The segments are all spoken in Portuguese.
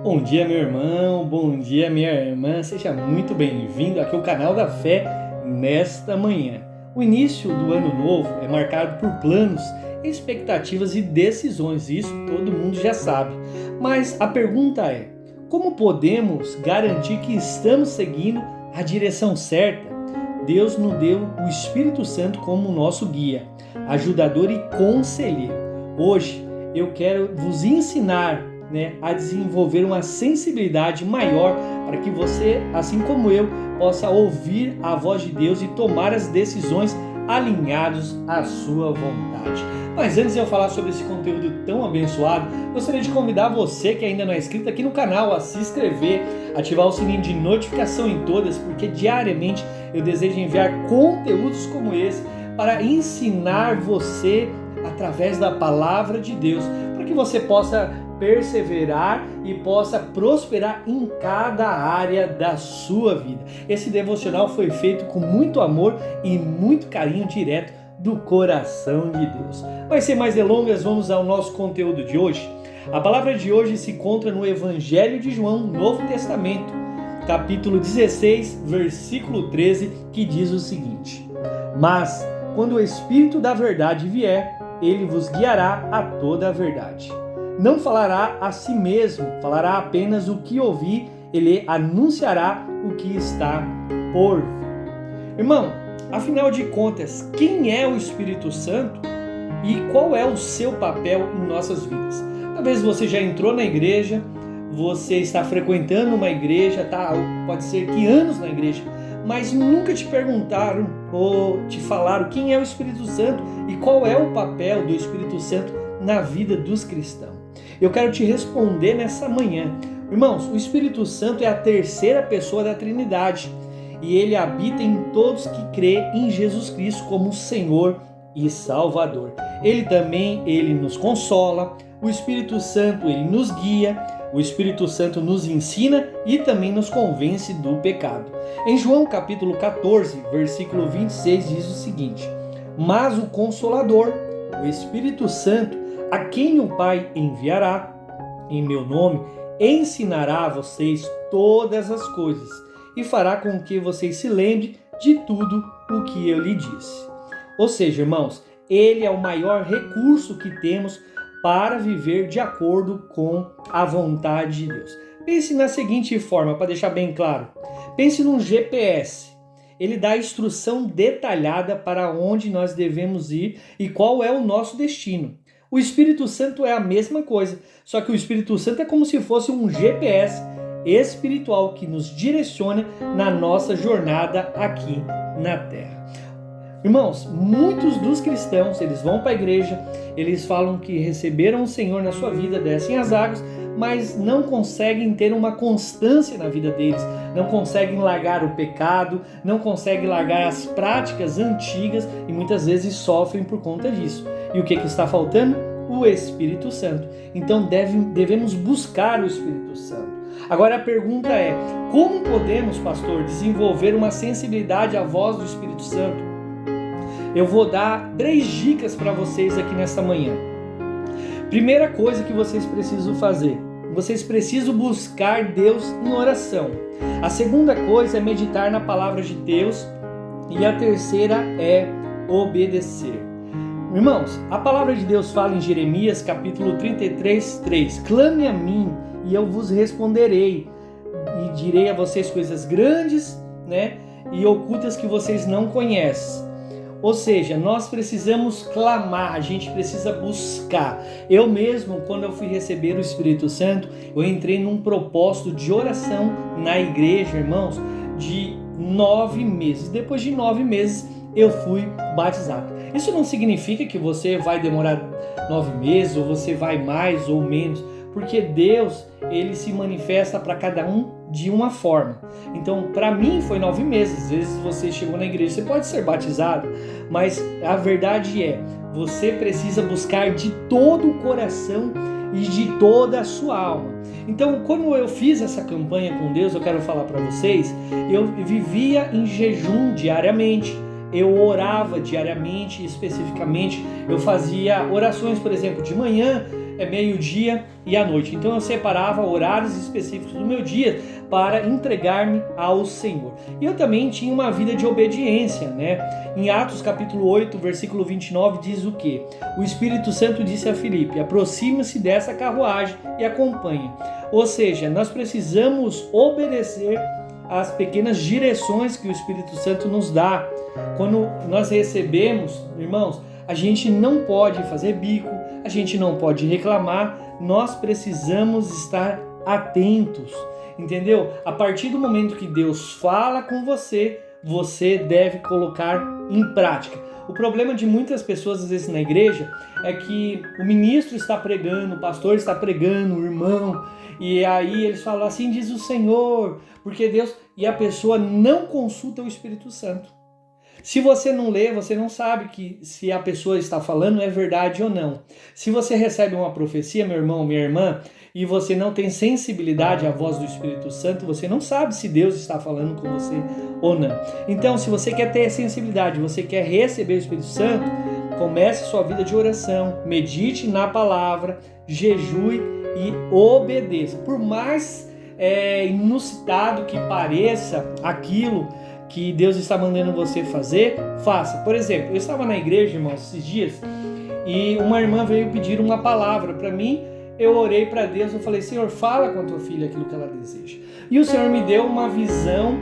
Bom dia, meu irmão, bom dia, minha irmã, seja muito bem-vindo aqui ao canal da Fé nesta manhã. O início do ano novo é marcado por planos, expectativas e decisões, isso todo mundo já sabe. Mas a pergunta é: como podemos garantir que estamos seguindo a direção certa? Deus nos deu o Espírito Santo como nosso guia, ajudador e conselheiro. Hoje eu quero vos ensinar a desenvolver uma sensibilidade maior para que você, assim como eu, possa ouvir a voz de Deus e tomar as decisões alinhados à sua vontade. Mas antes de eu falar sobre esse conteúdo tão abençoado, gostaria de convidar você que ainda não é inscrito aqui no canal a se inscrever, ativar o sininho de notificação em todas, porque diariamente eu desejo enviar conteúdos como esse para ensinar você através da palavra de Deus, para que você possa perseverar e possa prosperar em cada área da sua vida. Esse devocional foi feito com muito amor e muito carinho direto do coração de Deus. Mas sem mais delongas, vamos ao nosso conteúdo de hoje. A palavra de hoje se encontra no Evangelho de João, Novo Testamento, capítulo 16, versículo 13, que diz o seguinte: Mas quando o Espírito da verdade vier, ele vos guiará a toda a verdade. Não falará a si mesmo, falará apenas o que ouvir, ele anunciará o que está por vir. Irmão, afinal de contas, quem é o Espírito Santo e qual é o seu papel em nossas vidas? Talvez você já entrou na igreja, você está frequentando uma igreja, pode ser que anos na igreja, mas nunca te perguntaram ou te falaram quem é o Espírito Santo e qual é o papel do Espírito Santo na vida dos cristãos. Eu quero te responder nessa manhã. Irmãos, o Espírito Santo é a terceira pessoa da Trindade e ele habita em todos que crê em Jesus Cristo como Senhor e Salvador. Ele nos consola, o Espírito Santo ele nos guia, o Espírito Santo nos ensina e também nos convence do pecado. Em João capítulo 14, versículo 26 diz o seguinte: Mas o Consolador, o Espírito Santo, a quem o Pai enviará em meu nome, ensinará a vocês todas as coisas e fará com que vocês se lembrem de tudo o que eu lhe disse. Ou seja, irmãos, ele é o maior recurso que temos para viver de acordo com a vontade de Deus. Pense na seguinte forma, para deixar bem claro. Pense num GPS. Ele dá instrução detalhada para onde nós devemos ir e qual é o nosso destino. O Espírito Santo é a mesma coisa, só que o Espírito Santo é como se fosse um GPS espiritual que nos direciona na nossa jornada aqui na Terra. Irmãos, muitos dos cristãos, eles vão para a igreja, eles falam que receberam o Senhor na sua vida, descem as águas, mas não conseguem ter uma constância na vida deles, não conseguem largar o pecado, não conseguem largar as práticas antigas e muitas vezes sofrem por conta disso. E o que está faltando? O Espírito Santo. Então devemos buscar o Espírito Santo. Agora a pergunta é: como podemos, pastor, desenvolver uma sensibilidade à voz do Espírito Santo? Eu vou dar 3 dicas para vocês aqui nessa manhã. Primeira coisa que vocês precisam fazer: vocês precisam buscar Deus em oração. A segunda coisa é meditar na palavra de Deus. E a terceira é obedecer. Irmãos, a palavra de Deus fala em Jeremias capítulo 33, 3: Clame a mim e eu vos responderei e direi a vocês coisas grandes e ocultas que vocês não conhecem. Ou seja, nós precisamos clamar, a gente precisa buscar. Eu mesmo, quando eu fui receber o Espírito Santo, eu entrei num propósito de oração na igreja, irmãos, de 9 meses. Depois de 9 meses, eu fui batizado. Isso não significa que você vai demorar 9 meses, ou você vai mais ou menos, porque Deus, ele se manifesta para cada um de uma forma. Então, para mim foi 9 meses. Às vezes você chegou na igreja, você pode ser batizado, mas a verdade é, você precisa buscar de todo o coração e de toda a sua alma. Então, quando eu fiz essa campanha com Deus, eu quero falar para vocês, eu vivia em jejum diariamente. Eu orava diariamente, especificamente, eu fazia orações, por exemplo, de manhã, meio-dia e à noite. Então eu separava horários específicos do meu dia para entregar-me ao Senhor. E eu também tinha uma vida de obediência, né? Em Atos capítulo 8, versículo 29 diz o quê? O Espírito Santo disse a Filipe: aproxime-se dessa carruagem e acompanhe. Ou seja, nós precisamos obedecer às pequenas direções que o Espírito Santo nos dá. Quando nós recebemos, irmãos, a gente não pode fazer bico, a gente não pode reclamar, nós precisamos estar atentos, entendeu? A partir do momento que Deus fala com você, você deve colocar em prática. O problema de muitas pessoas, às vezes, na igreja, é que o ministro está pregando, o pastor está pregando, o irmão, e aí eles falam assim, diz o Senhor, porque Deus... E a pessoa não consulta o Espírito Santo. Se você não lê, você não sabe que se a pessoa está falando é verdade ou não. Se você recebe uma profecia, meu irmão, minha irmã, e você não tem sensibilidade à voz do Espírito Santo, você não sabe se Deus está falando com você ou não. Então, se você quer ter sensibilidade, você quer receber o Espírito Santo, comece sua vida de oração, medite na palavra, jejue e obedeça. Por mais inusitado que pareça aquilo que Deus está mandando você fazer, faça. Por exemplo, eu estava na igreja, irmãos, esses dias, e uma irmã veio pedir uma palavra para mim. Eu orei para Deus, eu falei, Senhor, fala com a tua filha aquilo que ela deseja. E o Senhor me deu uma visão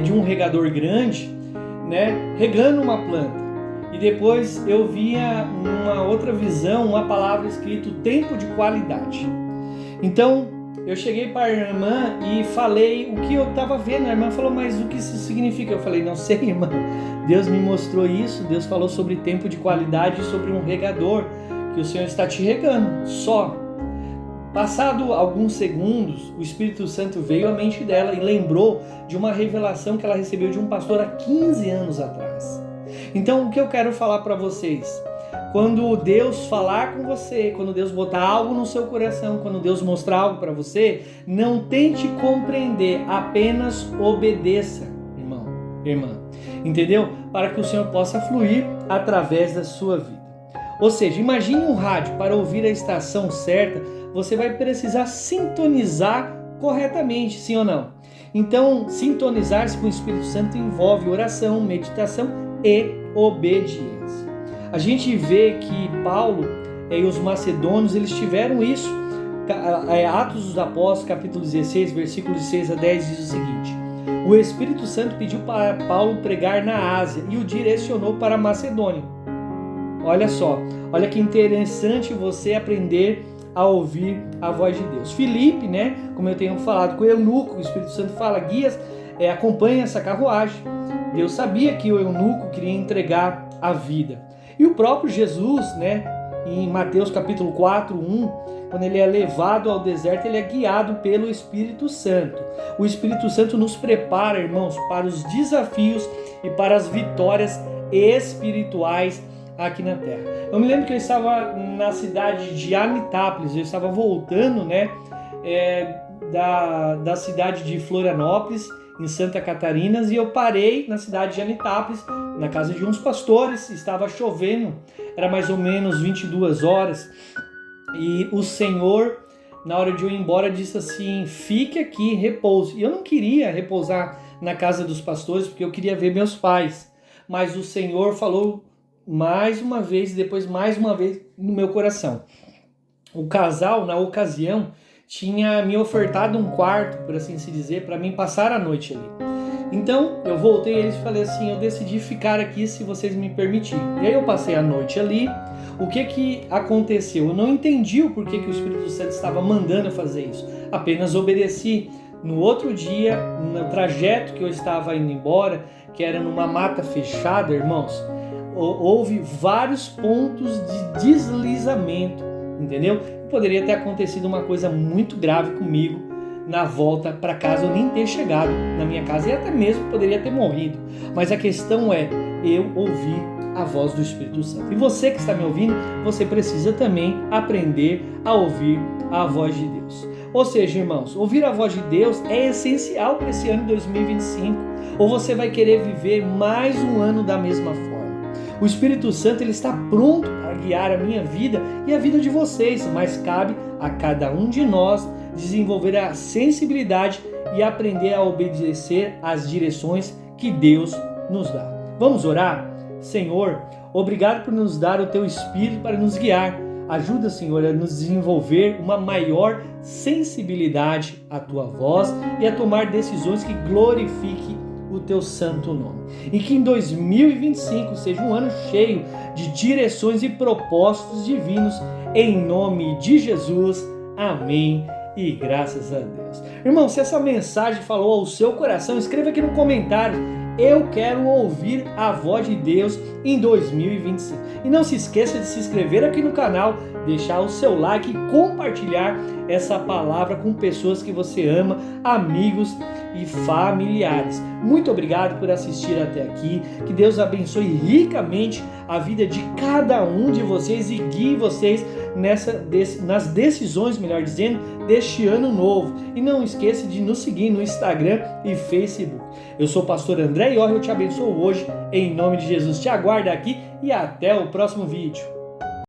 de um regador grande, né, regando uma planta. E depois eu via uma outra visão, uma palavra escrito tempo de qualidade. Então, eu cheguei para a irmã e falei o que eu estava vendo. A irmã falou, mas o que isso significa? Eu falei, não sei, irmã. Deus me mostrou isso. Deus falou sobre tempo de qualidade e sobre um regador, que o Senhor está te regando, só. Passado alguns segundos, o Espírito Santo veio à mente dela e lembrou de uma revelação que ela recebeu de um pastor há 15 anos atrás. Então, o que eu quero falar para vocês? Quando Deus falar com você, quando Deus botar algo no seu coração, quando Deus mostrar algo para você, não tente compreender, apenas obedeça, irmão, irmã. Entendeu? Para que o Senhor possa fluir através da sua vida. Ou seja, imagine um rádio. Para ouvir a estação certa, você vai precisar sintonizar corretamente, sim ou não? Então, sintonizar-se com o Espírito Santo envolve oração, meditação e obediência. A gente vê que Paulo e os macedônios, eles tiveram isso. Atos dos Apóstolos, capítulo 16, versículos 6 a 10, diz o seguinte: o Espírito Santo pediu para Paulo pregar na Ásia e o direcionou para a Macedônia. Olha só, olha que interessante você aprender a ouvir a voz de Deus. Filipe, né, como eu tenho falado com o eunuco, o Espírito Santo fala, guias, acompanha essa carruagem. Deus sabia que o eunuco queria entregar a vida. E o próprio Jesus, né, em Mateus capítulo 4, 1, quando ele é levado ao deserto, ele é guiado pelo Espírito Santo. O Espírito Santo nos prepara, irmãos, para os desafios e para as vitórias espirituais aqui na terra. Eu me lembro que eu estava na cidade de Anitápolis, eu estava voltando, né, da cidade de Florianópolis, em Santa Catarina, e eu parei na cidade de Anitápolis, na casa de uns pastores. Estava chovendo, era mais ou menos 22 horas, e o Senhor, na hora de eu ir embora, disse assim, fique aqui, repouse. E eu não queria repousar na casa dos pastores, porque eu queria ver meus pais, mas o Senhor falou mais uma vez, e depois mais uma vez no meu coração. O casal, na ocasião, tinha me ofertado um quarto, por assim se dizer, para mim passar a noite ali. Então, eu voltei a eles e falei assim, eu decidi ficar aqui se vocês me permitirem. E aí eu passei a noite ali. O que aconteceu? Eu não entendi o porquê que o Espírito Santo estava mandando eu fazer isso. Apenas obedeci. No outro dia, no trajeto que eu estava indo embora, que era numa mata fechada, irmãos, houve vários pontos de deslizamento, entendeu? Poderia ter acontecido uma coisa muito grave comigo na volta para casa, eu nem ter chegado na minha casa e até mesmo poderia ter morrido. Mas a questão é, eu ouvi a voz do Espírito Santo. E você que está me ouvindo, você precisa também aprender a ouvir a voz de Deus. Ou seja, irmãos, ouvir a voz de Deus é essencial para esse ano de 2025. Ou você vai querer viver mais um ano da mesma forma. O Espírito Santo ele está pronto para guiar a minha vida e a vida de vocês, mas cabe a cada um de nós desenvolver a sensibilidade e aprender a obedecer às direções que Deus nos dá. Vamos orar? Senhor, obrigado por nos dar o Teu Espírito para nos guiar. Ajuda, Senhor, a nos desenvolver uma maior sensibilidade à Tua voz e a tomar decisões que glorifiquem o Teu santo nome. E que em 2025 seja um ano cheio de direções e propósitos divinos, em nome de Jesus. Amém. E graças a Deus. Irmão, se essa mensagem falou ao seu coração, escreva aqui no comentário. Eu quero ouvir a voz de Deus em 2025. E não se esqueça de se inscrever aqui no canal, deixar o seu like e compartilhar essa palavra com pessoas que você ama, amigos e familiares. Muito obrigado por assistir até aqui. Que Deus abençoe ricamente a vida de cada um de vocês e guie vocês nas decisões, melhor dizendo, deste ano novo. E não esqueça de nos seguir no Instagram e Facebook. Eu sou o pastor André e eu te abençoo hoje, em nome de Jesus. Te aguardo aqui e até o próximo vídeo.